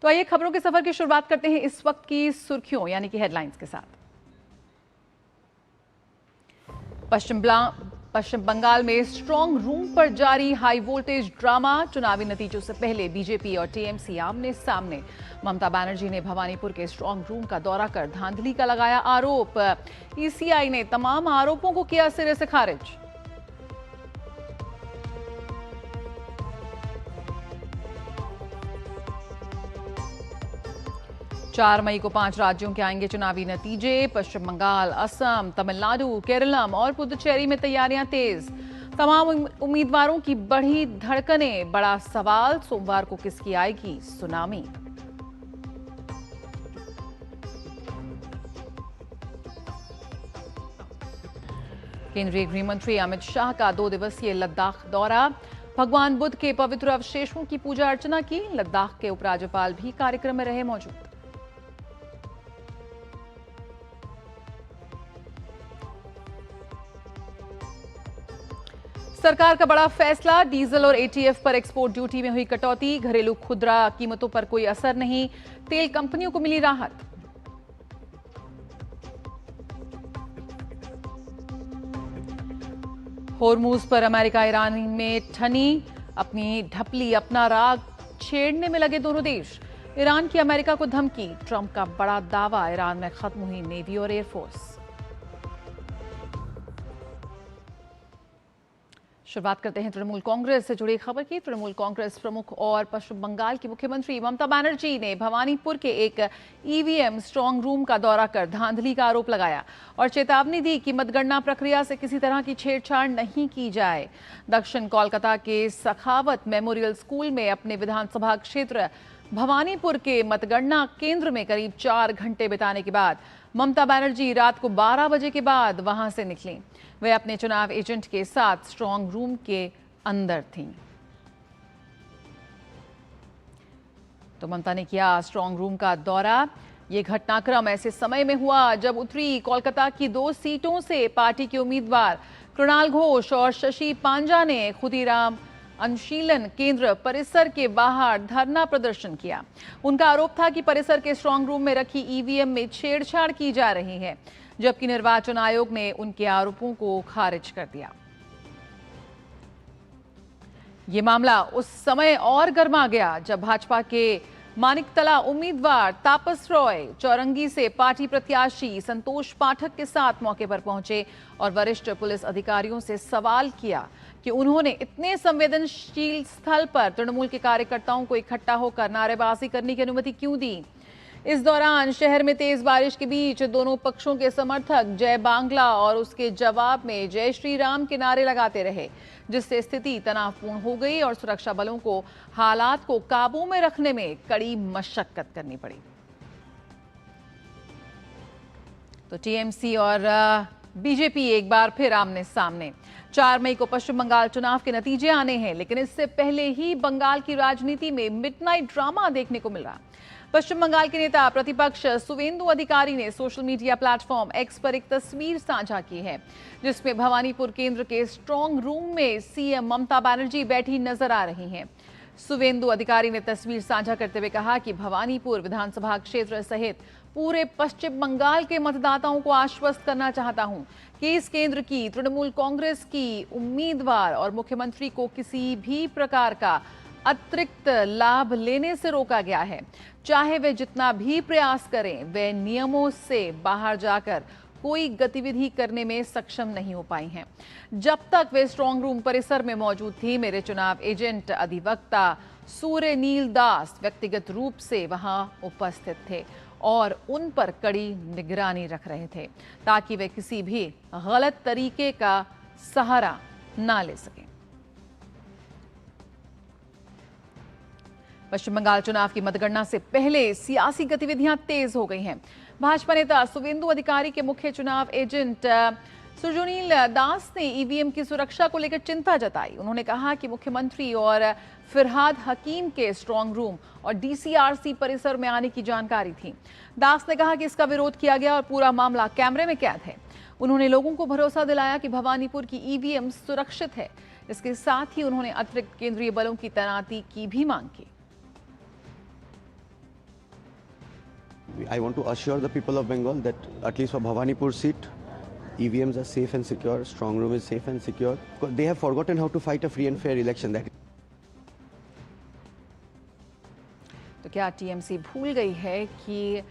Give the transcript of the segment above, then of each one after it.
तो आइए खबरों के सफर की शुरुआत करते हैं इस वक्त की सुर्खियों यानी कि हेडलाइंस के साथ। पश्चिम बंगाल में स्ट्रांग रूम पर जारी हाई वोल्टेज ड्रामा। चुनावी नतीजों से पहले बीजेपी और टीएमसी आमने सामने। ममता बनर्जी ने भवानीपुर के स्ट्रांग रूम का दौरा कर धांधली का लगाया आरोप। ईसीआई ने तमाम आरोपों को किया सिरे से खारिज। चार मई को 5 राज्यों के आएंगे चुनावी नतीजे। पश्चिम बंगाल, असम, तमिलनाडु, केरलम और पुदुचेरी में तैयारियां तेज। तमाम उम्मीदवारों की बढ़ी धड़कनें। बड़ा सवाल, सोमवार को किसकी आएगी सुनामी। केंद्रीय गृह मंत्री अमित शाह का 2 दिवसीय लद्दाख दौरा। भगवान बुद्ध के पवित्र अवशेषों की पूजा अर्चना की। लद्दाख के उपराज्यपाल भी कार्यक्रम में रहे मौजूद। सरकार का बड़ा फैसला। डीजल और एटीएफ पर एक्सपोर्ट ड्यूटी में हुई कटौती। घरेलू खुदरा कीमतों पर कोई असर नहीं। तेल कंपनियों को मिली राहत। होर्मुज पर अमेरिका ईरान में ठनी। अपनी ढपली अपना राग छेड़ने में लगे दोनों देश। ईरान की अमेरिका को धमकी। ट्रंप का बड़ा दावा, ईरान में खत्म हुई नेवी और एयरफोर्स। शुरुआत करते हैं तृणमूल कांग्रेस से जुड़ी खबर की। तृणमूल कांग्रेस प्रमुख और पश्चिम बंगाल की मुख्यमंत्री ममता बनर्जी ने भवानीपुर के एक ईवीएम स्ट्रांग रूम का दौरा कर धांधली का आरोप लगाया और चेतावनी दी कि मतगणना प्रक्रिया से किसी तरह की छेड़छाड़ नहीं की जाए। दक्षिण कोलकाता के सखावत मेमोरियल स्कूल में अपने विधानसभा क्षेत्र भवानीपुर के मतगणना केंद्र में करीब 4 घंटे बिताने के बाद ममता बनर्जी रात को 12 बजे के बाद वहां से निकली। वे अपने चुनाव एजेंट के साथ स्ट्रांग रूम के अंदर थीं। तो ममता ने किया स्ट्रांग रूम का दौरा। ये घटनाक्रम ऐसे समय में हुआ जब उत्तरी कोलकाता की 2 सीटों से पार्टी के उम्मीदवार कृणाल घोष और शशि पांजा ने खुदीराम अनुशीलन केंद्र परिसर के बाहर धरना प्रदर्शन किया। उनका आरोप था कि परिसर के स्ट्रांग रूम में रखी ईवीएम में छेड़छाड़ की जा रही है, जबकि निर्वाचन आयोग ने उनके आरोपों को खारिज कर दिया। ये मामला उस समय और गर्मा गया जब भाजपा के मानिकतला उम्मीदवार तापस रॉय चौरंगी से पार्टी प्रत्याशी संतोष पाठक के साथ मौके पर पहुंचे और वरिष्ठ पुलिस अधिकारियों से सवाल किया कि उन्होंने इतने संवेदनशील स्थल पर तृणमूल के कार्यकर्ताओं को इकट्ठा होकर नारेबाजी करने की अनुमति क्यों दी। इस दौरान शहर में तेज बारिश के बीच दोनों पक्षों के समर्थक जय बांग्ला और उसके जवाब में जय श्री राम के नारे लगाते रहे, जिससे स्थिति तनावपूर्ण हो गई और सुरक्षा बलों को हालात को काबू में रखने में कड़ी मशक्कत करनी पड़ी। तो टीएमसी और बीजेपी एक बार फिर आमने सामने। 4 मई को पश्चिम बंगाल चुनाव के नतीजे आने हैं, लेकिन इससे पहले ही बंगाल की राजनीति में मिडनाइट ड्रामा देखने को मिल रहा। पश्चिम बंगाल के नेता प्रतिपक्ष सुवेंदु अधिकारी ने सोशल मीडिया प्लेटफॉर्म एक्स पर एक तस्वीर साझा की है, जिसमें भवानीपुर केंद्र के स्ट्रांग रूम में सीएम ममता बनर्जी बैठी नजर आ रही हैं। सुवेंदु अधिकारी ने तस्वीर साझा करते हुए कहा कि भवानीपुर विधानसभा क्षेत्र सहित पूरे पश्चिम बंगाल के मतदाताओं को आश्वस्त करना चाहता हूं कि इस केंद्र की तृणमूल कांग्रेस की उम्मीदवार और मुख्यमंत्री को किसी भी प्रकार का अतिरिक्त लाभ लेने से रोका गया है। चाहे वे जितना भी प्रयास करें, वे नियमों से बाहर जाकर कोई गतिविधि करने में सक्षम नहीं हो पाई हैं। जब तक वे स्ट्रांग रूम परिसर में मौजूद थी, मेरे चुनाव एजेंट अधिवक्ता सूर्य नील दास व्यक्तिगत रूप से वहां उपस्थित थे और उन पर कड़ी निगरानी रख रहे थे ताकि वे किसी भी गलत तरीके का सहारा ना ले सकें। पश्चिम बंगाल चुनाव की मतगणना से पहले सियासी गतिविधियां तेज हो गई हैं। भाजपा नेता सुवेंदु अधिकारी के मुख्य चुनाव एजेंट सुरजोनील दास ने ईवीएम की सुरक्षा को लेकर चिंता जताई। उन्होंने कहा कि मुख्यमंत्री और फिरहाद हकीम के स्ट्रांग रूम और डीसीआरसी परिसर में आने की जानकारी थी। दास ने कहा कि इसका विरोध किया गया और पूरा मामला कैमरे में कैद है। उन्होंने लोगों को भरोसा दिलाया कि भवानीपुर की ईवीएम सुरक्षित है। इसके साथ ही उन्होंने अतिरिक्त केंद्रीय बलों की तैनाती की भी मांग की। I want to assure the people of Bengal that at least for Bhawanipur seat, EVMs are safe and secure, strong room is safe and secure. They have forgotten how to fight a free and fair election. That तो क्या TMC भूल गई है कि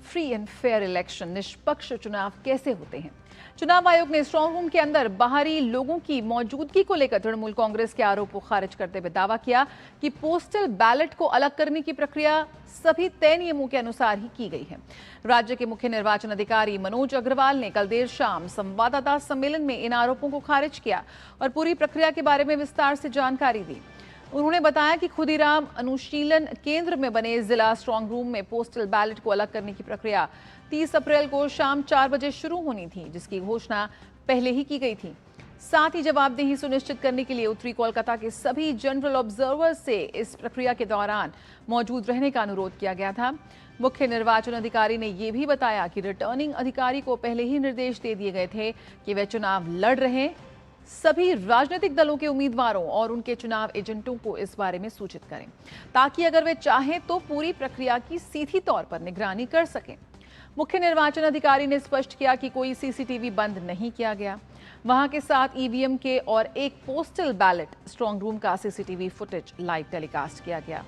free and fair election, निष्पक्ष चुनाव कैसे होते हैं? चुनाव आयोग ने स्ट्रांग रूम के अंदर बाहरी लोगों की मौजूदगी को लेकर तृणमूल कांग्रेस के आरोप को खारिज करते हुए दावा किया कि पोस्टल बैलेट को अलग करने की प्रक्रिया सभी तय नियमों के अनुसार ही की गई है। राज्य के मुख्य निर्वाचन अधिकारी मनोज अग्रवाल ने कल देर शाम संवाददाता सम्मेलन में इन आरोपों को खारिज किया और पूरी प्रक्रिया के बारे में विस्तार से जानकारी दी। उन्होंने बताया कि खुदीराम अनुशीलन केंद्र में बने जिला स्ट्रांग रूम में पोस्टल बैलेट को अलग करने की प्रक्रिया 30 अप्रैल को शाम 4 बजे शुरू होनी थी, जिसकी घोषणा पहले ही की गई थी। साथ ही जवाबदेही सुनिश्चित करने के लिए उत्तरी कोलकाता के सभी जनरल ऑब्जर्वर्स से इस प्रक्रिया के दौरान मौजूद रहने का अनुरोध किया गया था। मुख्य निर्वाचन अधिकारी ने यह भी बताया कि रिटर्निंग अधिकारी को पहले ही निर्देश दे दिए गए थे कि वे चुनाव लड़ रहे सभी राजनीतिक दलों के उम्मीदवारों और उनके चुनाव एजेंटों को इस बारे में सूचित करें, ताकि अगर वे चाहें तो पूरी प्रक्रिया की सीधी तौर पर निगरानी कर सकें। मुख्य निर्वाचन अधिकारी ने स्पष्ट किया कि कोई सीसीटीवी बंद नहीं किया गया। वहां के साथ ईवीएम के और एक पोस्टल बैलेट स्ट्रांग रूम का सीसीटीवी फुटेज लाइव टेलीकास्ट किया गया।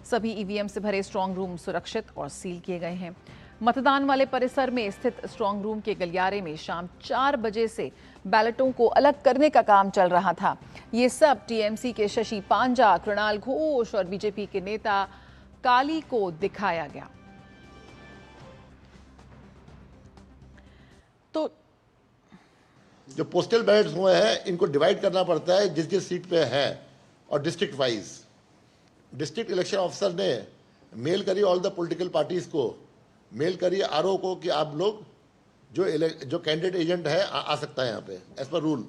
सभी ईवीएम से भरे स्ट्रांग रूम सुरक्षित और सील किए गए हैं। मतदान वाले परिसर में स्थित स्ट्रांग रूम के गलियारे में शाम 4 बजे से बैलेटों को अलग करने का काम चल रहा था। ये सब टीएमसी के शशि पांजा, कृणाल घोष और बीजेपी के नेता काली को दिखाया गया। तो जो पोस्टल बैलेट्स हुए हैं इनको डिवाइड करना पड़ता है जिस जिस सीट पे है, और district wise district election officer ने मेल करी ऑल द पॉलिटिकल पार्टीज को, मेल करी आरओ को कि आप लोग जो कैंडिडेट एजेंट है आ सकता है यहाँ पे एज पर रूल।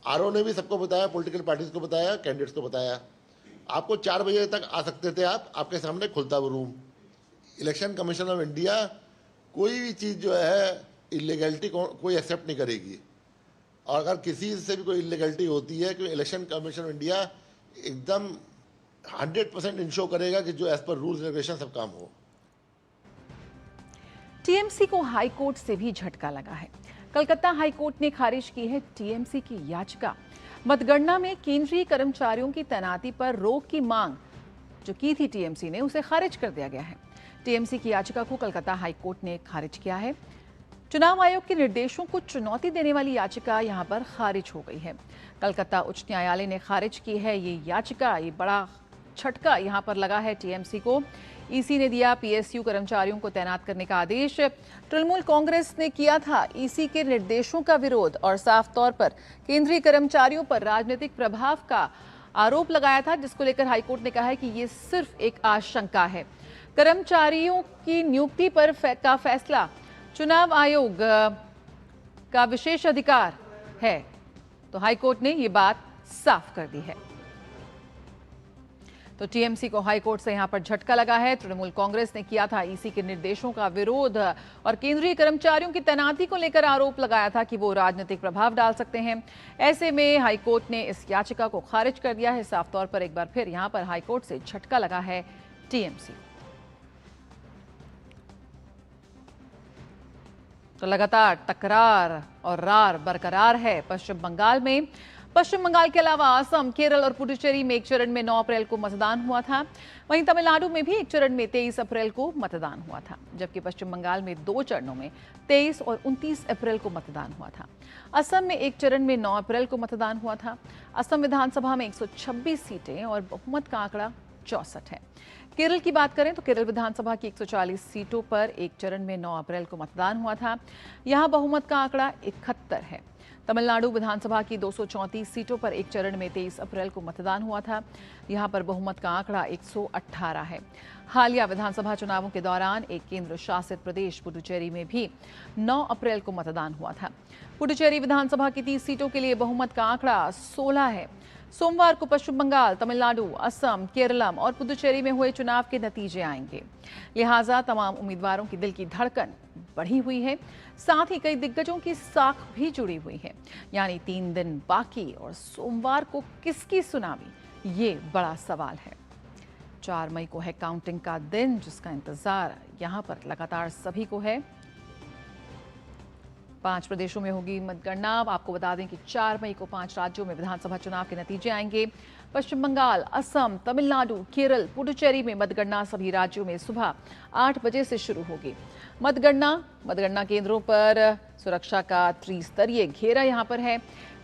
आरओ ने भी सबको बताया, पॉलिटिकल पार्टीज को बताया, कैंडिडेट्स को बताया। आपको 4 बजे तक आ सकते थे, आपके सामने खुलता वो room. Election commission of India कोई भी चीज़ जो है इलीगैलिटी कोई एक्सेप्ट नहीं करेगी, और अगर किसी से भी कोई इलीगैलिटी होती है कि इलेक्शन कमीशन ऑफ इंडिया एकदम 100% इंश्योर करेगा कि जो एज पर रूल्स रेगुलेशन सब काम हो। टीएमसी को हाईकोर्ट से भी झटका लगा है। कलकत्ता हाईकोर्ट ने खारिज की है टीएमसी की याचिका। मतगणना में केंद्रीय कर्मचारियों की तैनाती पर रोक की मांग जो की थी टीएमसी ने, उसे खारिज कर दिया गया है। टीएमसी की याचिका को कलकत्ता हाईकोर्ट ने खारिज किया है। चुनाव आयोग के निर्देशों को चुनौती देने वाली याचिका यहां पर खारिज हो गई है। कलकत्ता उच्च न्यायालय ने खारिज की है ये याचिका। ये बड़ा झटका यहां पर लगा है टीएमसी को। ईसी ने दिया पीएसयू कर्मचारियों को तैनात करने का आदेश। तृणमूल कांग्रेस ने किया था ईसी के निर्देशों का विरोध और साफ तौर पर केंद्रीय कर्मचारियों पर राजनीतिक प्रभाव का आरोप लगाया था, जिसको लेकर हाईकोर्ट ने कहा है कि ये सिर्फ एक आशंका है। कर्मचारियों की नियुक्ति पर का फैसला चुनाव आयोग का विशेष अधिकार है, तो हाईकोर्ट ने ये बात साफ कर दी है। तो टीएमसी को हाईकोर्ट से यहां पर झटका लगा है। तृणमूल कांग्रेस ने किया था ईसी के निर्देशों का विरोध और केंद्रीय कर्मचारियों की तैनाती को लेकर आरोप लगाया था कि वो राजनीतिक प्रभाव डाल सकते हैं। ऐसे में हाईकोर्ट ने इस याचिका को खारिज कर दिया है। साफ तौर पर एक बार फिर यहां पर हाईकोर्ट से झटका लगा है टीएमसी। तो लगातार तकरार और रार बरकरार है पश्चिम बंगाल में। पश्चिम बंगाल के अलावा असम, केरल और पुडुचेरी में एक चरण में 9 अप्रैल को मतदान हुआ था। वहीं तमिलनाडु में भी एक चरण में 23 अप्रैल को मतदान हुआ था, जबकि पश्चिम बंगाल में 2 चरणों में 23 और 29 अप्रैल को मतदान हुआ था। असम में एक चरण में 9 अप्रैल को मतदान हुआ था। असम विधानसभा में 126 सीटें और बहुमत का आंकड़ा 64 है। केरल की बात करें तो केरल विधानसभा की 140 सीटों पर एक चरण में 9 अप्रैल को मतदान हुआ था। यहां बहुमत का आंकड़ा 71 है। तमिलनाडु विधानसभा की 234 सीटों पर एक चरण में 23 अप्रैल को मतदान हुआ था। यहां पर बहुमत का आंकड़ा 118 है। हालिया विधानसभा चुनावों के दौरान एक केंद्र शासित प्रदेश पुडुचेरी में भी 9 अप्रैल को मतदान हुआ था। पुडुचेरी विधानसभा की 30 सीटों के लिए बहुमत का आंकड़ा 16 है। सोमवार को पश्चिम बंगाल, तमिलनाडु, असम, केरलम और पुडुचेरी में हुए चुनाव के नतीजे आएंगे। लिहाजा तमाम उम्मीदवारों की दिल की धड़कन बढ़ी हुई है। साथ ही कई दिग्गजों की साख भी जुड़ी हुई है। यानी 3 दिन बाकी और सोमवार को किसकी सुनामी, ये बड़ा सवाल है। 4 मई को है काउंटिंग का दिन, जिसका इंतजार यहां पर लगातार सभी को है। 5 प्रदेशों में होगी मतगणना। आपको बता दें कि 4 मई को 5 राज्यों में विधानसभा चुनाव के नतीजे आएंगे। पश्चिम बंगाल, असम, तमिलनाडु, केरल, पुडुचेरी में मतगणना सभी राज्यों में सुबह 8 बजे से शुरू होगी। मतगणना केंद्रों पर सुरक्षा का त्रिस्तरीय घेरा यहां पर है।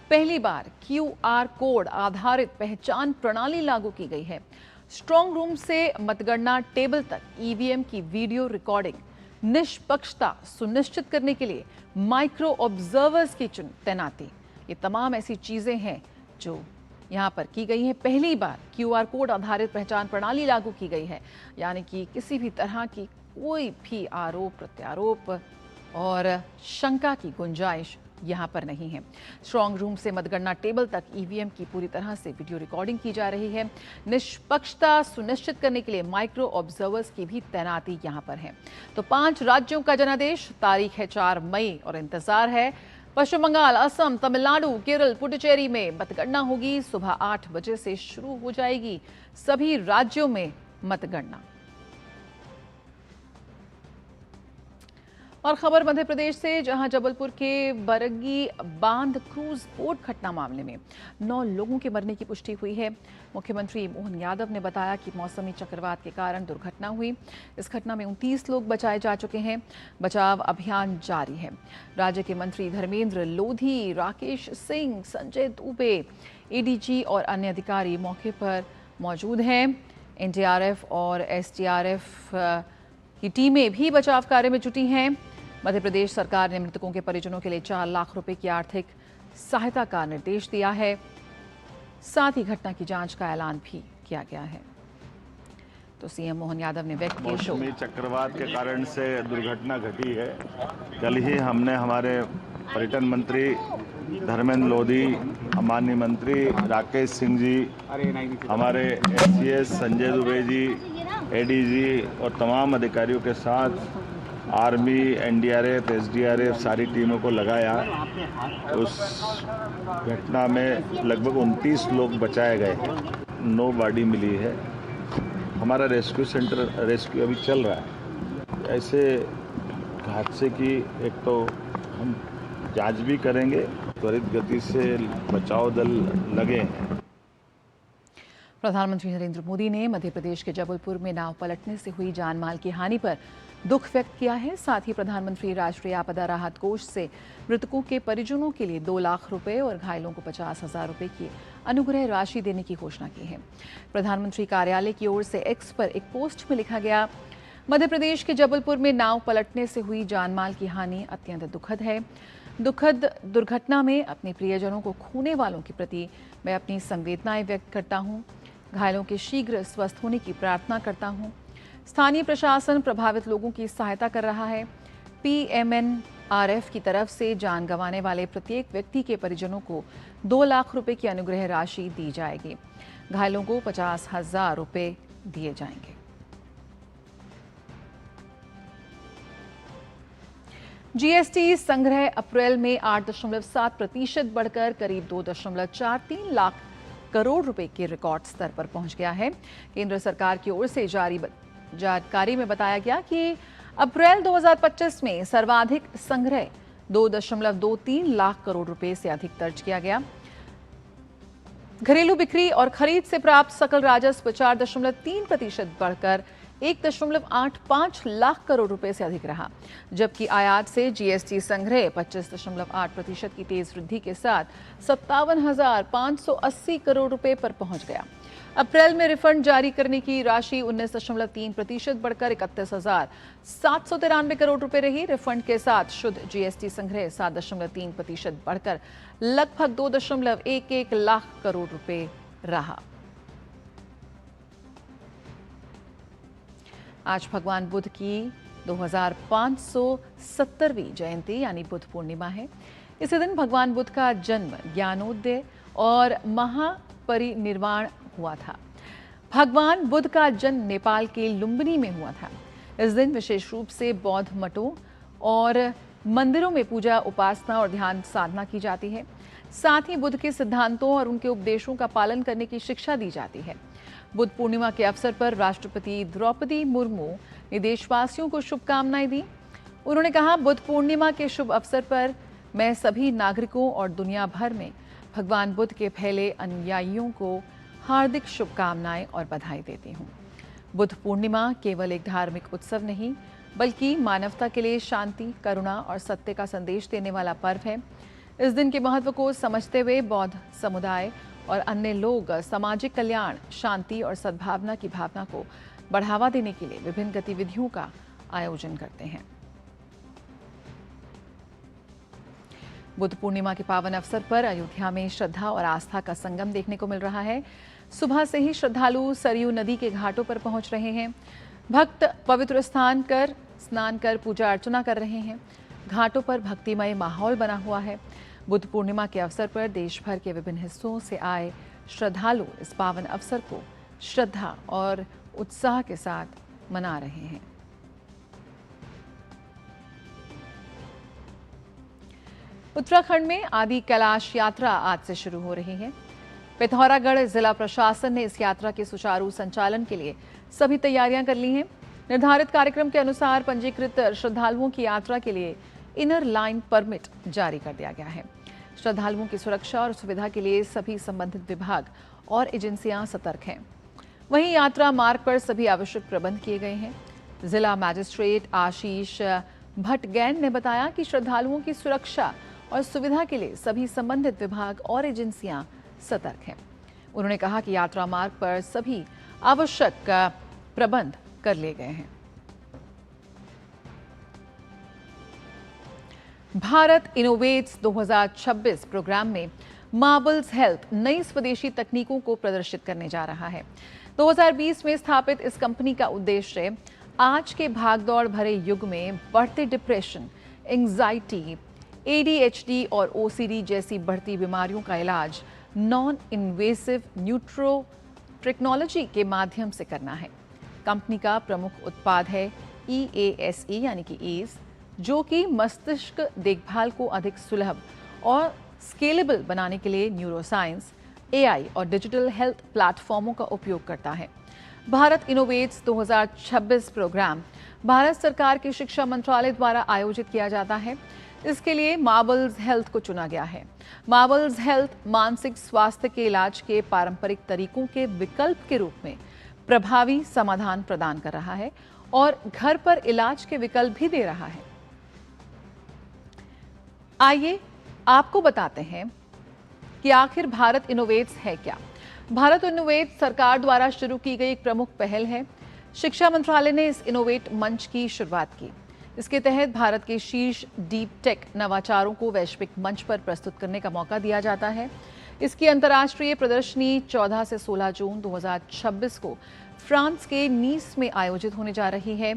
पहली बार QR कोड आधारित पहचान प्रणाली लागू की गई है। स्ट्रांग रूम से मतगणना टेबल तक EVM की वीडियो रिकॉर्डिंग, निष्पक्षता सुनिश्चित करने के लिए माइक्रो ऑब्जर्वर्स की तैनाती, ये तमाम ऐसी चीजें हैं जो यहां पर की गई हैं। पहली बार QR कोड आधारित पहचान प्रणाली लागू की गई है, यानी कि किसी भी तरह की कोई भी आरोप प्रत्यारोप और शंका की गुंजाइश यहां पर नहीं है। स्ट्रांग रूम से मतगणना टेबल तक EVM की पूरी तरह से वीडियो रिकॉर्डिंग की जा रही है। निष्पक्षता सुनिश्चित करने के लिए माइक्रो ऑब्जर्वर्स की भी तैनाती यहां पर है। तो 5 राज्यों का जनादेश, तारीख है 4 मई और इंतजार है पश्चिम बंगाल, असम, तमिलनाडु, केरल, पुडुचेरी में मतगणना होगी। सुबह 8 बजे से शुरू हो जाएगी सभी राज्यों में मतगणना। और खबर मध्य प्रदेश से, जहां जबलपुर के बरगी बांध क्रूज बोट घटना मामले में 9 लोगों के मरने की पुष्टि हुई है। मुख्यमंत्री मोहन यादव ने बताया कि मौसमी चक्रवात के कारण दुर्घटना हुई। इस घटना में 29 लोग बचाए जा चुके हैं। बचाव अभियान जारी है। राज्य के मंत्री धर्मेंद्र लोधी, राकेश सिंह, संजय दुबे, ADG और अन्य अधिकारी मौके पर मौजूद हैं। NDRF और SDRF की टीमें भी बचाव कार्य में जुटी हैं। मध्य प्रदेश सरकार ने मृतकों के परिजनों के लिए 4 लाख रुपए की आर्थिक सहायता का निर्देश दिया है। साथ ही घटना की जांच का ऐलान भी किया गया है। तो CM मोहन यादव ने व्यक्त किया शोक। मौसमी चक्रवात के कारण से दुर्घटना घटी है। कल ही हमने हमारे पर्यटन मंत्री धर्मेंद्र लोधी, माननीय मंत्री राकेश सिंह जी, हमारे SCS संजय दुबे जी, ADG और तमाम अधिकारियों के साथ आर्मी, NDRF, SDRF सारी टीमों को लगाया। उस घटना में लगभग 29 लोग बचाए गए हैं। 9 बॉडी मिली है। हमारा रेस्क्यू अभी चल रहा है। ऐसे हादसे की एक तो हम जांच भी करेंगे, त्वरित गति से बचाव दल लगे हैं। प्रधानमंत्री नरेंद्र मोदी ने मध्य प्रदेश के जबलपुर में नाव पलटने से हुई जानमाल की हानि पर दुख व्यक्त किया है। साथ ही प्रधानमंत्री राष्ट्रीय आपदा राहत कोष से मृतकों के परिजनों के लिए 2 लाख रुपए और घायलों को 50,000 रुपए की अनुग्रह राशि देने की घोषणा की है। प्रधानमंत्री कार्यालय की ओर से X पर एक पोस्ट में लिखा गया, मध्य प्रदेश के जबलपुर में नाव पलटने से हुई जानमाल की हानि अत्यंत दुखद है। दुखद दुर्घटना में अपने प्रियजनों को खोने वालों के प्रति मैं अपनी संवेदनाएं व्यक्त करता हूं। घायलों के शीघ्र स्वस्थ होने की प्रार्थना करता हूं। स्थानीय प्रशासन प्रभावित लोगों की सहायता कर रहा है। PMNRF की तरफ से जान गंवाने वाले प्रत्येक व्यक्ति के परिजनों को 2 लाख रुपए की अनुग्रह राशि दी जाएगी। घायलों को 50,000 रुपए दिए जाएंगे। GST संग्रह अप्रैल में 8.7% बढ़कर करीब 2.43 लाख करोड़ रुपए के रिकॉर्ड स्तर पर पहुंच गया है। केंद्र सरकार की ओर से जारी जानकारी में बताया गया कि अप्रैल 2025 में सर्वाधिक संग्रह 2.23 लाख करोड़ रुपए से अधिक दर्ज किया गया। घरेलू बिक्री और खरीद से प्राप्त सकल राजस्व 4.3% बढ़कर 1.85 लाख करोड़ रुपए से अधिक रहा, जबकि आयात से GST संग्रह 25.8% की तेज वृद्धि के साथ 57,580 करोड़ रुपए पर पहुंच गया। अप्रैल में रिफंड जारी करने की राशि 19.3% बढ़कर 31,793 करोड़ रुपए रही। रिफंड के साथ शुद्ध GST संग्रह 7.3% बढ़कर लगभग 2.11 लाख करोड़ रुपए रहा। आज भगवान बुद्ध की 2570वीं जयंती यानी बुद्ध पूर्णिमा है। इसी दिन भगवान बुद्ध का जन्म, ज्ञानोदय और महापरिनिर्वाण हुआ था। भगवान बुद्ध का जन्म नेपाल के लुम्बिनी में हुआ था। इस दिन विशेष रूप से बौद्ध मठों और मंदिरों में पूजा, उपासना और ध्यान साधना की जाती है। साथ ही बुद्ध के सिद्धांतों और उनके उपदेशों का पालन करने की शिक्षा दी जाती है। बुद्ध पूर्णिमा के अवसर पर राष्ट्रपति द्रौपदी मुर्मू ने देशवासियों को शुभकामनाएं दी। उन्होंने कहा, बुद्ध पूर्णिमा के शुभ अवसर पर मैं सभी नागरिकों और दुनिया भर में भगवान बुद्ध के फैले अनुयायियों को हार्दिक शुभकामनाएं और बधाई देती हूँ। बुद्ध पूर्णिमा केवल एक धार्मिक उत्सव नहीं, बल्कि मानवता के लिए शांति, करुणा और सत्य का संदेश देने वाला पर्व है। इस दिन के महत्व को समझते हुए बौद्ध समुदाय और अन्य लोग सामाजिक कल्याण, शांति और सद्भावना की भावना को बढ़ावा देने के लिए विभिन्न गतिविधियों का आयोजन करते हैं। बुद्ध पूर्णिमा के पावन अवसर पर अयोध्या में श्रद्धा और आस्था का संगम देखने को मिल रहा है। सुबह से ही श्रद्धालु सरयू नदी के घाटों पर पहुंच रहे हैं। भक्त पवित्र स्नान कर पूजा अर्चना कर रहे हैं। घाटों पर भक्तिमय माहौल बना हुआ है। बुद्ध पूर्णिमा के अवसर पर देश भर के विभिन्न हिस्सों से आए श्रद्धालु इस पावन अवसर को श्रद्धा और उत्साह के साथ मना रहे हैं। उत्तराखंड में आदि कैलाश यात्रा आज से शुरू हो रही है। पिथौरागढ़ जिला प्रशासन ने इस यात्रा के सुचारू संचालन के लिए सभी तैयारियां कर ली हैं। निर्धारित कार्यक्रम के अनुसार पंजीकृत श्रद्धालुओं की यात्रा के लिए इनर लाइन परमिट जारी कर दिया गया है। श्रद्धालुओं की सुरक्षा और सुविधा के लिए सभी संबंधित विभाग और एजेंसियां सतर्क हैं। वहीं यात्रा मार्ग पर सभी आवश्यक प्रबंध किए गए हैं। जिला मजिस्ट्रेट आशीष भट्टगैन ने बताया कि श्रद्धालुओं की सुरक्षा और सुविधा के लिए सभी संबंधित विभाग और एजेंसियां सतर्क हैं। उन्होंने कहा कि यात्रा मार्ग पर सभी आवश्यक प्रबंध कर लिए गए हैं। भारत इनोवेट्स 2026 प्रोग्राम में मार्बल्स हेल्थ नई स्वदेशी तकनीकों को प्रदर्शित करने जा रहा है। 2020 में स्थापित इस कंपनी का उद्देश्य आज के भागदौड़ भरे युग में बढ़ते डिप्रेशन, एंजाइटी, ADHD और OCD जैसी बढ़ती बीमारियों का इलाज नॉन इन्वेसिव न्यूट्रो टेक्नोलॉजी के माध्यम से करना है। कंपनी का प्रमुख उत्पाद है EASE यानी कि ईज, जो कि मस्तिष्क देखभाल को अधिक सुलभ और स्केलेबल बनाने के लिए न्यूरोसाइंस, AI और डिजिटल हेल्थ प्लेटफॉर्मों का उपयोग करता है। भारत इनोवेट्स 2026 प्रोग्राम भारत सरकार के शिक्षा मंत्रालय द्वारा आयोजित किया जाता है। इसके लिए मार्बल्स हेल्थ को चुना गया है। मार्बल्स हेल्थ मानसिक स्वास्थ्य के इलाज के पारंपरिक तरीकों के विकल्प के रूप में प्रभावी समाधान प्रदान कर रहा है और घर पर इलाज के विकल्प भी दे रहा है। आइए आपको बताते हैं कि आखिर भारत इनोवेट्स है क्या। भारत इनोवेट्स सरकार द्वारा शुरू की गई एक प्रमुख पहल है। शिक्षा मंत्रालय ने इस इनोवेट मंच की शुरुआत की। इसके तहत भारत के शीर्ष डीप टेक नवाचारों को वैश्विक मंच पर प्रस्तुत करने का मौका दिया जाता है। इसकी अंतर्राष्ट्रीय प्रदर्शनी 14 से 16 जून 2026 को फ्रांस के नीस में आयोजित होने जा रही है।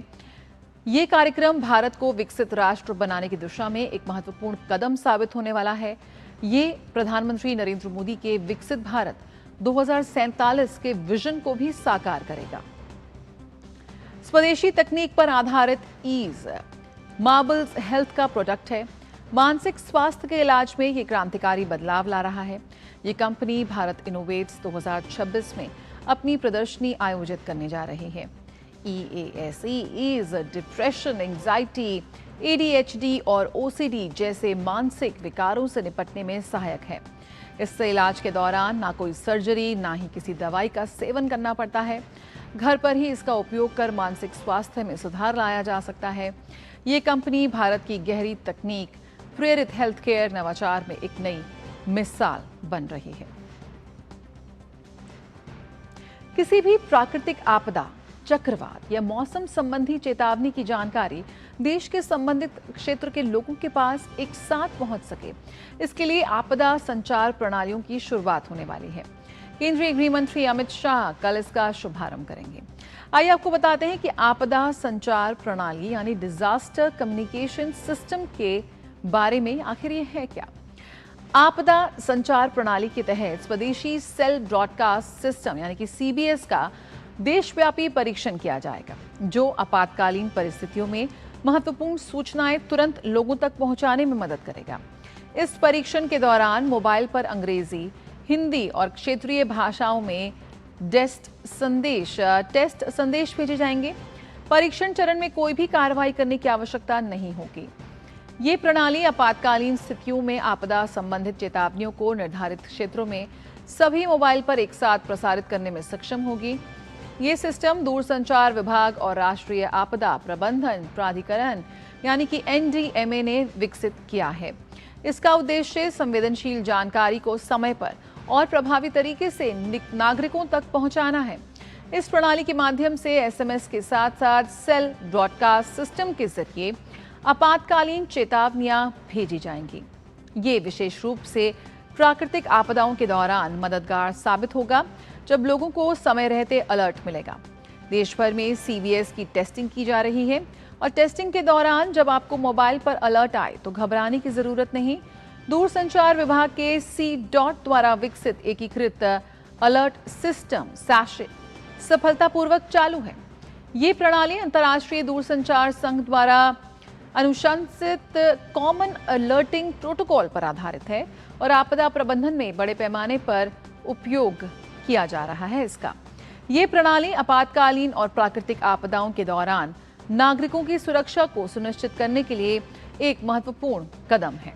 ये कार्यक्रम भारत को विकसित राष्ट्र बनाने की दिशा में एक महत्वपूर्ण कदम साबित होने वाला है। ये प्रधानमंत्री नरेंद्र मोदी के विकसित भारत 2047 के विजन को भी साकार करेगा। स्वदेशी तकनीक पर आधारित ईज मार्बल्स हेल्थ का प्रोडक्ट है। मानसिक स्वास्थ्य के इलाज में ये क्रांतिकारी बदलाव ला रहा है। ये कंपनी भारत इनोवेट्स 2026 में अपनी प्रदर्शनी आयोजित करने जा रही है। EASE ease depression, anxiety, ADHD और OCD जैसे मानसिक विकारों से निपटने में सहायक है। इससे इलाज के दौरान ना कोई सर्जरी, ना ही किसी दवाई का सेवन करना पड़ता है। घर पर ही इसका उपयोग कर मानसिक स्वास्थ्य में सुधार लाया जा सकता है। ये कंपनी भारत की गहरी तकनीक प्रेरित हेल्थ केयर नवाचार में एक नई मिसाल बन रही है। किसी भी प्राकृतिक आपदा, चक्रवात या मौसम संबंधी चेतावनी की जानकारी देश के संबंधित क्षेत्र के लोगों के पास एक साथ पहुंच सके, इसके लिए आपदा संचार प्रणालियों की शुरुआत होने वाली है। केंद्रीय गृह मंत्री अमित शाह कल इसका शुभारंभ करेंगे। आइए आपको बताते हैं कि आपदा संचार प्रणाली यानी डिजास्टर कम्युनिकेशन सिस्टम के बारे में आखिर ये है क्या। आपदा संचार प्रणाली के तहत स्वदेशी सेल ब्रॉडकास्ट सिस्टम यानी कि CBS का देशव्यापी परीक्षण किया जाएगा, जो आपातकालीन परिस्थितियों में महत्वपूर्ण सूचनाएं तुरंत लोगों तक पहुंचाने में मदद करेगा। इस परीक्षण के दौरान मोबाइल पर अंग्रेजी, हिंदी और क्षेत्रीय भाषाओं में टेस्ट संदेश भेजे जाएंगे। परीक्षण चरण में कोई भी कार्रवाई करने की आवश्यकता नहीं होगी। ये प्रणाली आपातकालीन स्थितियों में आपदा संबंधित चेतावनियों को निर्धारित क्षेत्रों में सभी मोबाइल पर एक साथ प्रसारित करने में सक्षम होगी। ये सिस्टम दूरसंचार विभाग और राष्ट्रीय आपदा प्रबंधन प्राधिकरण यानी कि NDMA ने विकसित किया है। इसका उद्देश्य संवेदनशील जानकारी को समय पर और प्रभावी तरीके से नागरिकों तक पहुंचाना है। इस प्रणाली के माध्यम से SMS के साथ साथ सेल ब्रॉडकास्ट सिस्टम के जरिए आपातकालीन चेतावनियां भेजी जाएंगी। ये विशेष रूप से प्राकृतिक आपदाओं के दौरान मददगार साबित होगा, जब लोगों को समय रहते अलर्ट मिलेगा। देश भर में CVS की टेस्टिंग की जा रही है और टेस्टिंग के दौरान जब आपको मोबाइल पर अलर्ट आए तो घबराने की जरूरत नहीं। दूरसंचार विभाग के C.DOT द्वारा विकसित एकीकृत अलर्ट सिस्टम सैशे सफलतापूर्वक चालू है। ये प्रणाली अंतर्राष्ट्रीय दूरसंचार संघ द्वारा अनुशंसित कॉमन अलर्टिंग प्रोटोकॉल पर आधारित है और आपदा प्रबंधन में बड़े पैमाने पर उपयोग किया जा रहा है। इसका ये प्रणाली आपातकालीन और प्राकृतिक आपदाओं के दौरान नागरिकों की सुरक्षा को सुनिश्चित करने के लिए एक महत्वपूर्ण कदम है।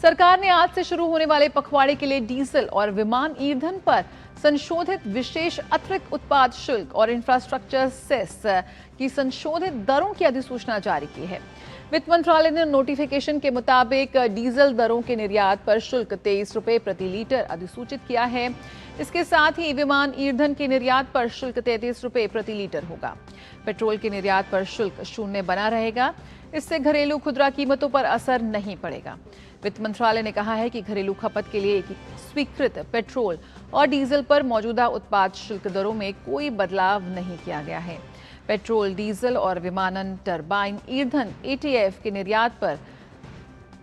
सरकार ने आज से शुरू होने वाले पखवाड़े के लिए डीजल और विमान ईंधन पर संशोधित विशेष अतिरिक्त उत्पाद शुल्क और इंफ्रास्ट्रक्चर सेस की संशोधित दरों की अधिसूचना जारी की है। वित्त मंत्रालय ने नोटिफिकेशन के मुताबिक डीजल दरों के निर्यात पर शुल्क 23 रुपए प्रति लीटर अधिसूचित किया है। इसके साथ ही विमान ईंधन के निर्यात पर शुल्क 33 रुपए प्रति लीटर होगा। पेट्रोल के निर्यात पर शुल्क 0 बना रहेगा। इससे घरेलू खुदरा कीमतों पर असर नहीं पड़ेगा। वित्त मंत्रालय ने कहा है कि घरेलू खपत के लिए स्वीकृत पेट्रोल और डीजल पर मौजूदा उत्पाद शुल्क दरों में कोई बदलाव नहीं किया गया है। पेट्रोल, डीजल और विमानन टरबाइन ईंधन ATF के निर्यात पर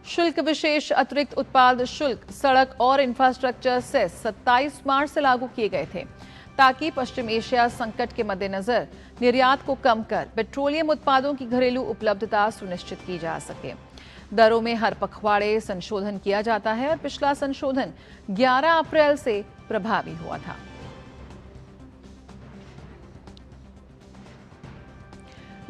शुल्क विशेष अतिरिक्त उत्पाद शुल्क, सड़क और इंफ्रास्ट्रक्चर सेस 27 मार्च से लागू किए गए थे, ताकि पश्चिम एशिया संकट के मद्देनजर निर्यात को कम कर पेट्रोलियम उत्पादों की घरेलू उपलब्धता सुनिश्चित की जा सके। दरों में हर पखवाड़े संशोधन किया जाता है और पिछला संशोधन 11 अप्रैल से प्रभावी हुआ था।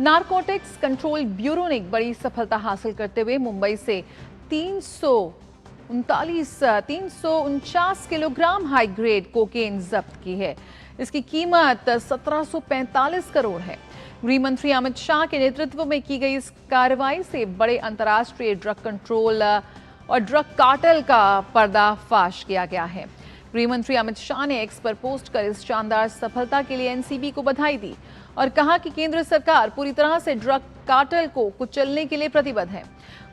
नारकोटिक्स कंट्रोल ब्यूरो ने एक बड़ी सफलता हासिल करते हुए मुंबई से 349 किलोग्राम हाई ग्रेड कोकेन जब्त की है। इसकी कीमत 1745 करोड़ है। गृह मंत्री अमित शाह के नेतृत्व में की गई इस कार्रवाई से बड़े अंतर्राष्ट्रीय ड्रग कंट्रोल और ड्रग कार्टेल का पर्दाफाश किया गया है। गृह मंत्री अमित शाह ने एक्स पर पोस्ट कर इस शानदार सफलता के लिए NCB को बधाई दी और कहा कि केंद्र सरकार पूरी तरह से ड्रग कार्टेल को कुचलने के लिए प्रतिबद्ध है।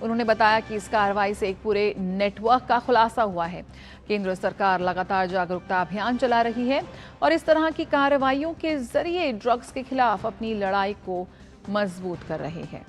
उन्होंने बताया कि इस कार्रवाई से एक पूरे नेटवर्क का खुलासा हुआ है। केंद्र सरकार लगातार जागरूकता अभियान चला रही है और इस तरह की कार्रवाइयों के जरिए ड्रग्स के खिलाफ अपनी लड़ाई को मजबूत कर रही है।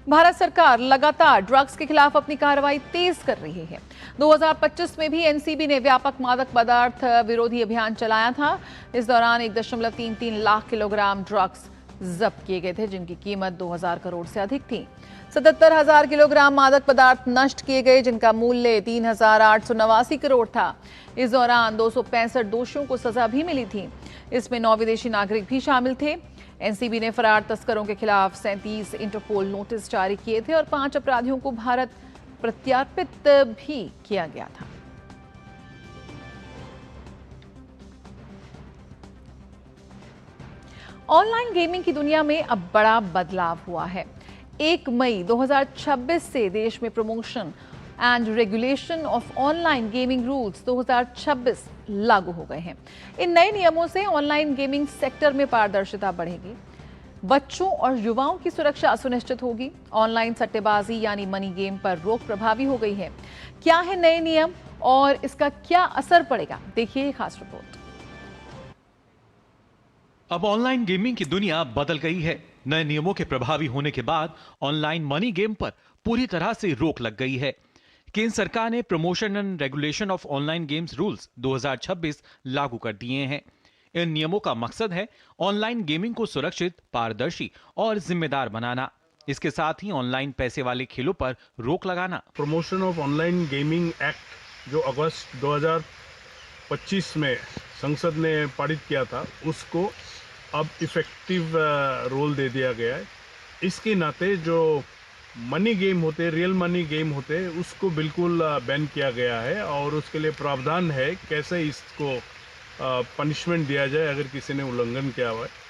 भारत सरकार लगातार ड्रग्स के खिलाफ अपनी कार्रवाई तेज कर रही है। 2025 में भी NCB ने व्यापक मादक पदार्थ विरोधी अभियान चलाया था। इस दौरान 1.33 लाख किलोग्राम ड्रग्स जब्त किए गए थे, जिनकी कीमत 2000 करोड़ से अधिक थी। 77,000 किलोग्राम मादक पदार्थ नष्ट किए गए, जिनका मूल्य 3,889 करोड़ था। इस दौरान 265 दोषियों को सजा भी मिली थी। इसमें 9 विदेशी नागरिक भी शामिल थे। NCB ने फरार तस्करों के खिलाफ 37 इंटरपोल नोटिस जारी किए थे और 5 अपराधियों को भारत प्रत्यार्पित भी किया गया था। ऑनलाइन गेमिंग की दुनिया में अब बड़ा बदलाव हुआ है। 1 मई 2026 से देश में promotion and regulation of online gaming rules 2026 लागू हो गए हैं। इन नए नियमों से ऑनलाइन गेमिंग सेक्टर में पारदर्शिता बढ़ेगी, बच्चों और युवाओं की सुरक्षा सुनिश्चित होगी। ऑनलाइन सट्टेबाजी यानी मनी गेम पर रोक प्रभावी हो गई है। क्या है नए नियम और इसका क्या असर पड़ेगा, देखिए ये खास रिपोर्ट। अब ऑनलाइन गेमिंग की दुनिया बदल गई है। नए नियमों के प्रभावी होने के बाद ऑनलाइन मनी गेम पर पूरी तरह से रोक लग गई है। केंद्र सरकार ने promotion and regulation of online games rules 2026 लागू कर दिए हैं। इन नियमों का मकसद है ऑनलाइन गेमिंग को सुरक्षित, पारदर्शी और जिम्मेदार बनाना। इसके साथ ही ऑनलाइन पैसे वाले खेलों पर रोक लगाना। Promotion of online gaming act जो अगस्त 2025 में संसद ने पारित किया था, उसको अब इफेक्टिव रोल दे दिया गया है। इसके नाते जो मनी गेम होते, रियल मनी गेम होते, उसको बिल्कुल बैन किया गया है और उसके लिए प्रावधान है कैसे इसको पनिशमेंट दिया जाए अगर किसी ने उल्लंघन किया हुआ है।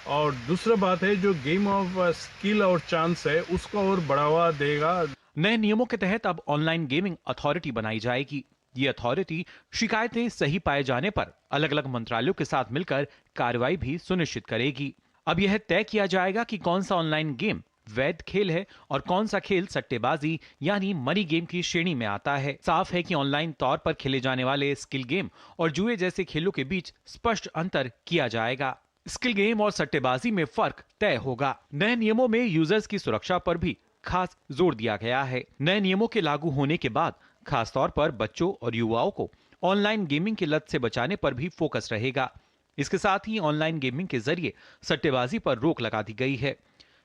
और दूसरा बात है जो गेम ऑफ स्किल और चांस है उसको और बढ़ावा देगा। नए नियमों के तहत अब ऑनलाइन गेमिंग अथॉरिटी बनाई जाएगी। ये अथॉरिटी शिकायतें सही पाए जाने पर अलग अलग मंत्रालयों के साथ मिलकर कार्रवाई भी सुनिश्चित करेगी। अब यह तय किया जाएगा कि कौन सा ऑनलाइन गेम वैध खेल है और कौन सा खेल सट्टेबाजी यानी मनी गेम की श्रेणी में आता है। साफ है कि ऑनलाइन तौर पर खेले जाने वाले स्किल गेम और जुए जैसे खेलों के बीच स्पष्ट अंतर किया जाएगा। स्किल गेम और सट्टेबाजी में फर्क तय होगा। नए नियमों में यूजर्स की सुरक्षा पर भी खास जोर दिया गया है। नए नियमों के लागू होने के बाद खास तौर पर बच्चों और युवाओं को ऑनलाइन गेमिंग की लत से बचाने पर भी फोकस रहेगा। इसके साथ ही ऑनलाइन गेमिंग के जरिए सट्टेबाजी पर रोक लगा दी गई है।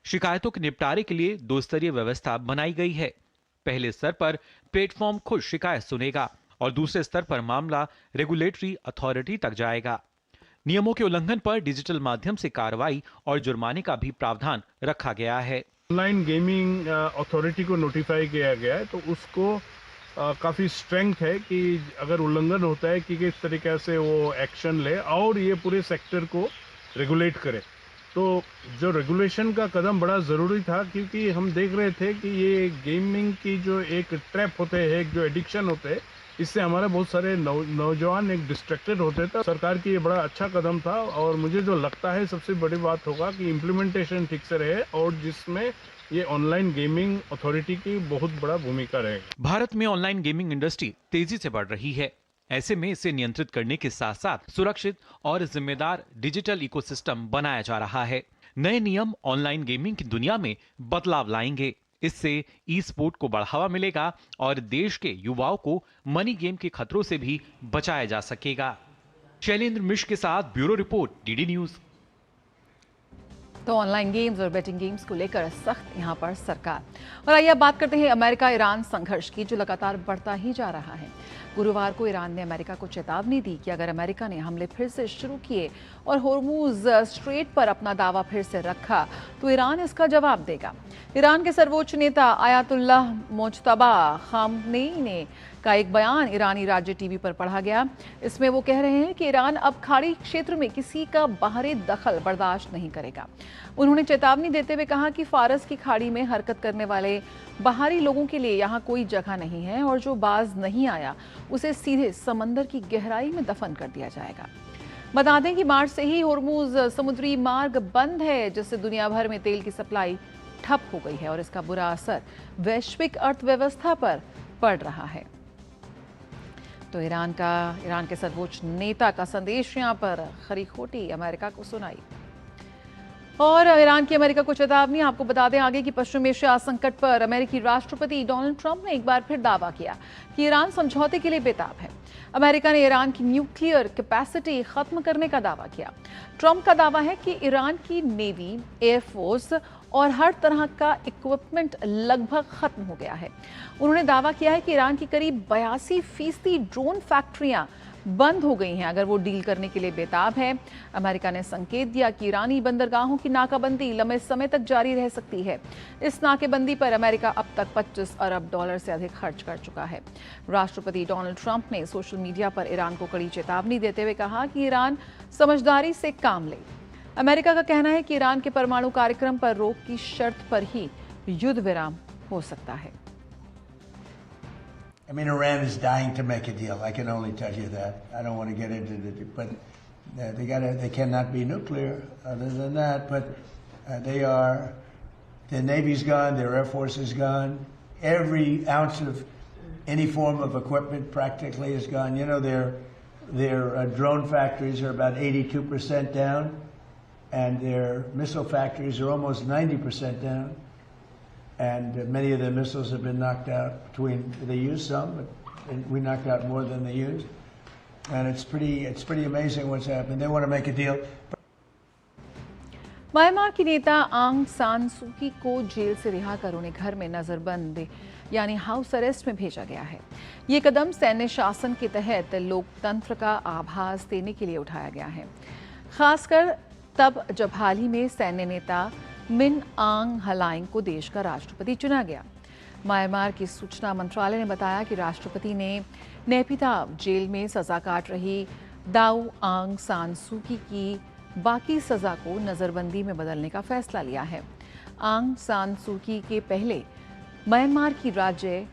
शिकायतों के निपटारे के लिए 2 स्तरीय व्यवस्था बनाई गई है। पहले स्तर पर प्लेटफॉर्म खुद शिकायत सुनेगा और दूसरे स्तर पर मामला रेगुलेटरी अथॉरिटी तक जाएगा। नियमों के उल्लंघन पर डिजिटल माध्यम से कार्रवाई और जुर्माने का भी प्रावधान रखा गया है। ऑनलाइन गेमिंग अथॉरिटी को नोटिफाई किया गया है तो उसको काफ़ी स्ट्रेंथ है कि अगर उल्लंघन होता है कि किस तरीके से वो एक्शन ले और ये पूरे सेक्टर को रेगुलेट करे। तो जो रेगुलेशन का कदम बड़ा ज़रूरी था क्योंकि हम देख रहे थे कि ये गेमिंग की जो एक ट्रैप होते हैं, एक जो एडिक्शन होते हैं, इससे हमारे बहुत सारे नौजवान एक डिस्ट्रैक्टेड होते थे। सरकार की ये बड़ा अच्छा कदम था और मुझे जो लगता है सबसे बड़ी बात होगा कि इम्प्लीमेंटेशन ठीक से रहे और जिसमें ये ऑनलाइन गेमिंग अथॉरिटी की बहुत बड़ा भूमिका रहेगी। भारत में ऑनलाइन गेमिंग इंडस्ट्री तेजी से बढ़ रही है। ऐसे में इसे नियंत्रित करने के साथ साथ सुरक्षित और जिम्मेदार डिजिटल इकोसिस्टम बनाया जा रहा है। नए नियम ऑनलाइन गेमिंग की दुनिया में बदलाव लाएंगे। इससे ई स्पोर्ट को बढ़ावा मिलेगा और देश के युवाओं को मनी गेम के खतरों से भी बचाया जा सकेगा। शैलेंद्र मिश्र के साथ ब्यूरो रिपोर्ट, डीडी न्यूज। तो ऑनलाइन गेम्स और बेटिंग गेम्स को लेकर सख्त यहां पर सरकार। और आइए अब बात करते हैं अमेरिका ईरान संघर्ष की, जो लगातार बढ़ता ही जा रहा है। गुरुवार को ईरान ने अमेरिका को चेतावनी दी कि अगर अमेरिका ने हमले फिर से शुरू किए और होर्मुज स्ट्रेट पर अपना दावा फिर से रखा तो ईरान इसका जवाब देगा। ईरान के सर्वोच्च नेता आयतुल्लाह मुज्तबा खामनेई ने का एक बयान ईरानी राज्य टीवी पर पढ़ा गया। इसमें वो कह रहे हैं कि ईरान अब खाड़ी क्षेत्र में किसी का बाहरी दखल बर्दाश्त नहीं करेगा। उन्होंने चेतावनी देते हुए कहा कि फारस की खाड़ी में हरकत करने वाले बाहरी लोगों के लिए यहाँ कोई जगह नहीं है और जो बाज नहीं आया उसे सीधे समंदर की गहराई में दफन कर दिया जाएगा। बता दें कि मार्च से ही होर्मुज समुद्री मार्ग बंद है, जिससे दुनिया भर में तेल की सप्लाई ठप हो गई है और इसका बुरा असर वैश्विक अर्थव्यवस्था पर पड़ रहा है। तो ईरान के सर्वोच्च नेता का संदेश यहाँ पर खरी खोटी अमेरिका को सुनाई। और ईरान की अमेरिका को चेतावनी। आपको बता दें आगे कि पश्चिम एशिया संकट पर अमेरिकी राष्ट्रपति डोनाल्ड ट्रंप ने एक बार फिर दावा किया कि ईरान समझौते के लिए बेताब है। अमेरिका ने ईरान की न्यूक्लियर कैपेसिटी खत्म करने का दावा किया। ट्रंप का दावा है कि ईरान की नेवी, एयरफोर्स और हर तरह का इक्विपमेंट लगभग खत्म हो गया है। उन्होंने दावा किया है कि ईरान की करीब 82% ड्रोन फैक्ट्रियां बंद हो गई हैं अगर वो डील करने के लिए बेताब है। अमेरिका ने संकेत दिया कि ईरानी बंदरगाहों की नाकाबंदी लंबे समय तक जारी रह सकती है। इस नाकेबंदी पर अमेरिका अब तक $25 अरब से अधिक खर्च कर चुका है। राष्ट्रपति डोनाल्ड ट्रंप ने सोशल मीडिया पर ईरान को कड़ी चेतावनी देते हुए कहा कि ईरान समझदारी से काम ले। अमेरिका का कहना है कि ईरान के परमाणु कार्यक्रम पर रोक की शर्त पर ही युद्ध विराम हो सकता है। I mean, Iran is dying to make a deal. I can only tell you that. I don't want to get into it, but they cannot be nuclear. Other than that, but their Navy's gone, their Air Force is gone. Every ounce of any form of equipment practically is gone. You know, their drone factories are about 82% down, and their missile factories are almost 90% down. And many of the missiles have been knocked out. They used some, but we knocked out more than they used. And it's pretty amazing what's happened. They want to make a deal. Myanmar की नेता आंग सान सू की को jail से रिहा कर उन्हें घर में नजरबंद यानी हाउस अरेस्ट में भेजा गया है। ये कदम सैन्य शासन के तहत लोकतंत्र का आभास देने के लिए उठाया गया है, खासकर तब जब हाल ही में सैन्य नेता मिन आंग हलाइंग को देश का राष्ट्रपति चुना गया। म्यांमार की सूचना मंत्रालय ने बताया कि राष्ट्रपति ने नेपिताव जेल में सजा काट रही दाऊ आंग सान सू की बाकी सजा को नजरबंदी में बदलने का फैसला लिया है। आंग सान सू की के पहले म्यांमार की राज्य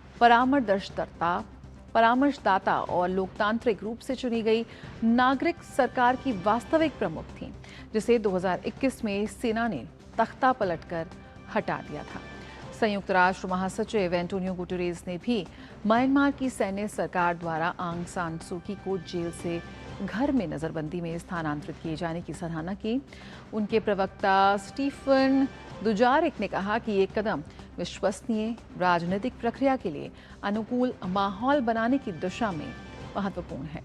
परामर्शदाता और लोकतांत्रिक रूप से चुनी गई नागरिक सरकार की वास्तविक प्रमुख थी, जिसे 2021 में सेना ने तख्ता पलटकर हटा दिया था। संयुक्त राष्ट्र महासचिव एंटोनियो गुटेरेस ने भी म्यांमार की सैन्य सरकार द्वारा आंग सान सू की को जेल से घर में नजरबंदी में स्थानांतरित किए जाने की सराहना की। उनके प्रवक्ता स्टीफन दुजारिक ने कहा कि ये कदम विश्वसनीय राजनीतिक प्रक्रिया के लिए अनुकूल माहौल बनाने की दिशा में महत्वपूर्ण है।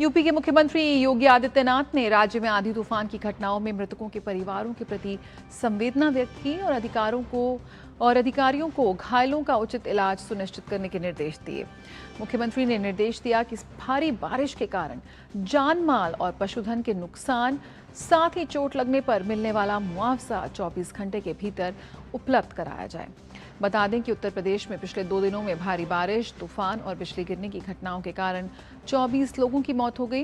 यूपी के मुख्यमंत्री योगी आदित्यनाथ ने राज्य में आंधी तूफान की घटनाओं में मृतकों के परिवारों के प्रति संवेदना व्यक्त की और अधिकारियों को घायलों का उचित इलाज सुनिश्चित करने के निर्देश दिए। मुख्यमंत्री ने निर्देश दिया कि भारी बारिश के कारण जान माल और पशुधन के नुकसान, साथ ही चोट लगने पर मिलने वाला मुआवजा 24 घंटे के भीतर उपलब्ध कराया जाए। बता दें कि उत्तर प्रदेश में पिछले 2 दिनों में भारी बारिश, तूफान और बिजली गिरने की घटनाओं के कारण 24 लोगों की मौत हो गई,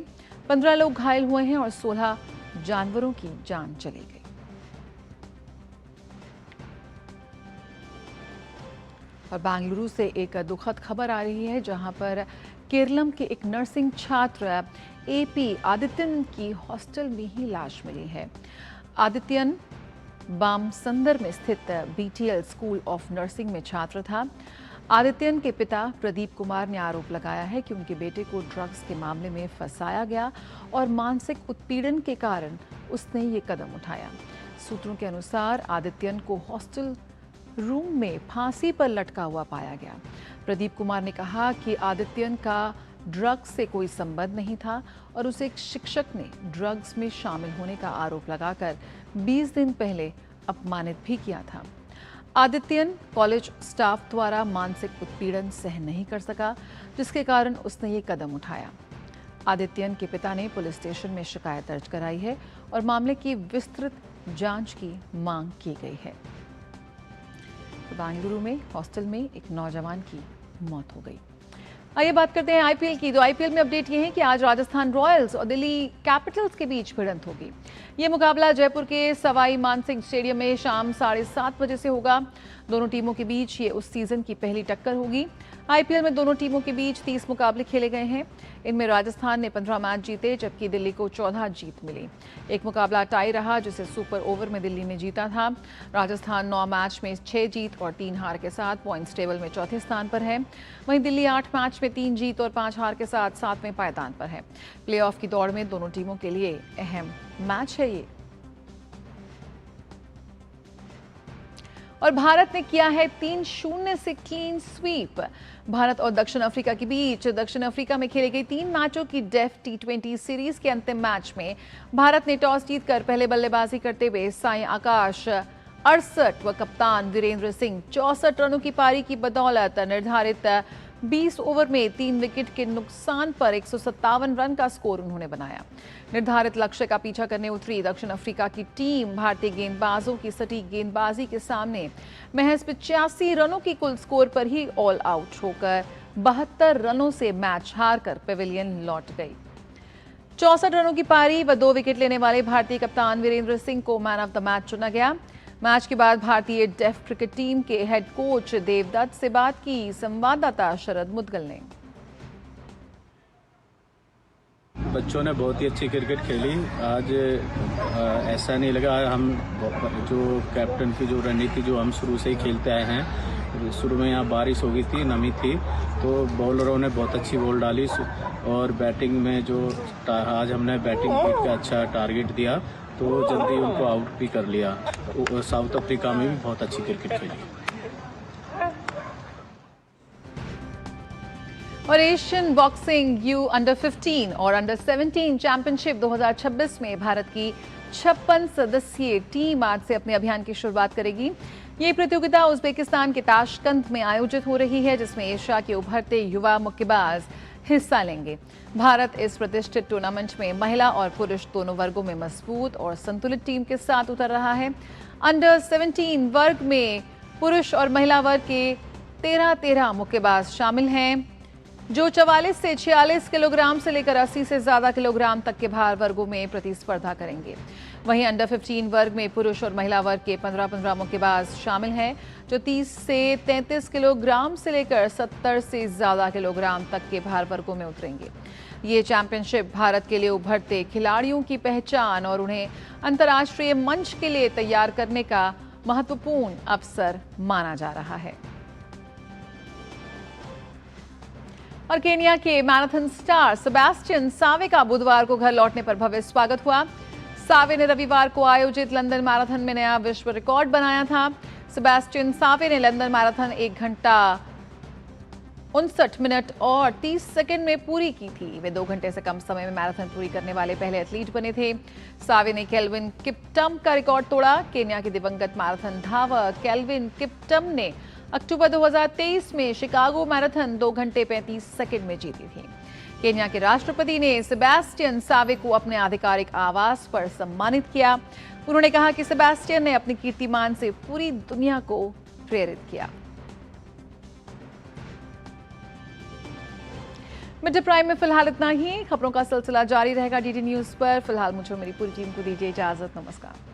15 लोग घायल हुए हैं और 16 जानवरों की जान चली गई। और बेंगलुरु से एक दुखद खबर आ रही है, जहां पर केरलम के एक नर्सिंग छात्र एपी आदित्यन की हॉस्टल में ही लाश मिली है। आदित्यन बामसंदर में स्थित बीटीएल स्कूल ऑफ नर्सिंग में छात्र था। आदित्यन के पिता प्रदीप कुमार ने आरोप लगाया है कि उनके बेटे को ड्रग्स के मामले में फंसाया गया और मानसिक उत्पीड़न के कारण उसने ये कदम उठाया। सूत्रों के अनुसार आदित्यन को हॉस्टल रूम में फांसी पर लटका हुआ पाया गया। प्रदीप कुमार ने कहा कि आदित्यन का ड्रग्स से कोई संबंध नहीं था और उसे एक शिक्षक ने ड्रग्स में शामिल होने का आरोप लगाकर 20 दिन पहले अपमानित भी किया था। आदित्यन कॉलेज स्टाफ द्वारा मानसिक उत्पीड़न सहन नहीं कर सका, जिसके कारण उसने ये कदम उठाया। आदित्यन के पिता ने पुलिस स्टेशन में शिकायत दर्ज कराई है और मामले की विस्तृत जांच की मांग की गई है। बेंगलुरु में हॉस्टल में एक नौजवान की मौत हो गई। आइए बात करते हैं आईपीएल की। तो आईपीएल में अपडेट ये है कि आज राजस्थान रॉयल्स और दिल्ली कैपिटल्स के बीच भिड़ंत होगी। ये मुकाबला जयपुर के सवाई मानसिंह स्टेडियम में शाम 7:30 बजे से होगा। दोनों टीमों के बीच ये उस सीजन की पहली टक्कर होगी। आईपीएल में दोनों टीमों के बीच 30 मुकाबले खेले गए हैं। इनमें राजस्थान ने 15 मैच जीते, जबकि दिल्ली को 14 जीत मिली। एक मुकाबला टाई रहा, जिसे सुपर ओवर में दिल्ली ने जीता था। राजस्थान 9 मैच में 6 जीत और 3 हार के साथ पॉइंट्स टेबल में चौथे स्थान पर है। वहीं दिल्ली 8 मैच में 3 जीत और 5 हार के साथ 7वें पायदान पर है। प्लेऑफ की दौड़ में दोनों टीमों के लिए अहम मैच है ये। और भारत ने किया है 3-0 से क्लीन स्वीप। भारत और दक्षिण अफ्रीका के बीच दक्षिण अफ्रीका में खेली गई 3 मैचों की डेफ T20 सीरीज के अंतिम मैच में भारत ने टॉस जीतकर पहले बल्लेबाजी करते हुए साई आकाश 68 व कप्तान वीरेंद्र सिंह 64 रनों की पारी की बदौलत निर्धारित 20 ओवर में 3 विकेट के नुकसान पर 157 रन का स्कोर उन्होंने बनाया। निर्धारित लक्ष्य का पीछा करने उतरी दक्षिण अफ्रीका की टीम भारतीय गेंदबाजों की सटीक गेंदबाजी के सामने महज 85 रनों की कुल स्कोर पर ही ऑल आउट होकर 72 रनों से मैच हारकर पेविलियन लौट गई। 64 रनों की पारी व 2 विकेट लेने वाले भारतीय कप्तान वीरेंद्र सिंह को मैन ऑफ द मैच चुना गया। मैच के बाद भारतीय डेफ क्रिकेट टीम के हेड कोच देवदत्त से बात की संवाददाता शरद मुदगल ने। बच्चों ने बहुत ही अच्छी क्रिकेट खेली। आज ऐसा नहीं लगा, हम जो कैप्टन की जो रणनीति जो हम शुरू से ही खेलते आए हैं, शुरू में यहाँ बारिश हो गई थी, नमी थी, तो बॉलरों ने बहुत अच्छी बॉल डाली और बैटिंग में जो आज हमने बैटिंग का अच्छा टारगेट दिया तो जल्दी उनको आउट भी कर लिया। साउथ अफ्रीका में भी बहुत अच्छी क्रिकेट खेली। और एशियन बॉक्सिंग यू अंडर 15 और अंडर 17 चैंपियनशिप 2026 में भारत की 56 सदस्यीय टीम आज से अपने अभियान की शुरुआत करेगी। ये प्रतियोगिता उज्बेकिस्तान के ताशकंद में आयोजित हो रही है, जिसमें एशिया के उभरते युवा मुक्केबाज हिस्सा लेंगे। भारत इस प्रतिष्ठित टूर्नामेंट में महिला और पुरुष दोनों वर्गों में मजबूत और संतुलित टीम के साथ उतर रहा है। अंडर 17 वर्ग में पुरुष और महिला वर्ग के 13 मुक्केबाज शामिल हैं, जो 44 से 46 किलोग्राम से लेकर 80 से ज्यादा किलोग्राम तक के भार वर्गों में प्रतिस्पर्धा करेंगे। वहीं अंडर 15 वर्ग में पुरुष और महिला वर्ग के 15 मुक्केबाज शामिल हैं, जो 30 से 33 किलोग्राम से लेकर 70 से ज्यादा किलोग्राम तक के भार वर्गों में उतरेंगे। ये चैंपियनशिप भारत के लिए उभरते खिलाड़ियों की पहचान और उन्हें अंतर्राष्ट्रीय मंच के लिए तैयार करने का महत्वपूर्ण अवसर माना जा रहा है। और केनिया के मैराथन स्टार सेबेस्टियन सावे का बुधवार को घर लौटने पर भव्य स्वागत हुआ। सावे ने रविवार को आयोजित लंदन मैराथन में नया विश्व रिकॉर्ड बनाया था। सेबेस्टियन सावे ने लंदन मैराथन 1 घंटा 59 मिनट और 30 सेकंड में पूरी की थी। वे 2 घंटे से कम समय में मैराथन पूरी करने वाले पहले एथलीट बने थे। सावे ने केल्विन किप्टम का रिकॉर्ड तोड़ा। केनिया के दिवंगत मैराथन धावक केल्विन किप्टम ने अक्टूबर 2023 में शिकागो मैराथन 2 घंटे 35 सेकंड में जीती थी। केन्या के राष्ट्रपति ने सेबेस्टियन सावे को अपने आधिकारिक आवास पर सम्मानित किया। उन्होंने कहा कि सेबेस्टियन ने अपने कीर्तिमान से पूरी दुनिया को प्रेरित किया। मिड डे प्राइम में फिलहाल इतना ही। खबरों का सिलसिला जारी रहेगा डीडी न्यूज पर। फिलहाल मुझे मेरी पूरी टीम को दीजिए इजाजत। नमस्कार।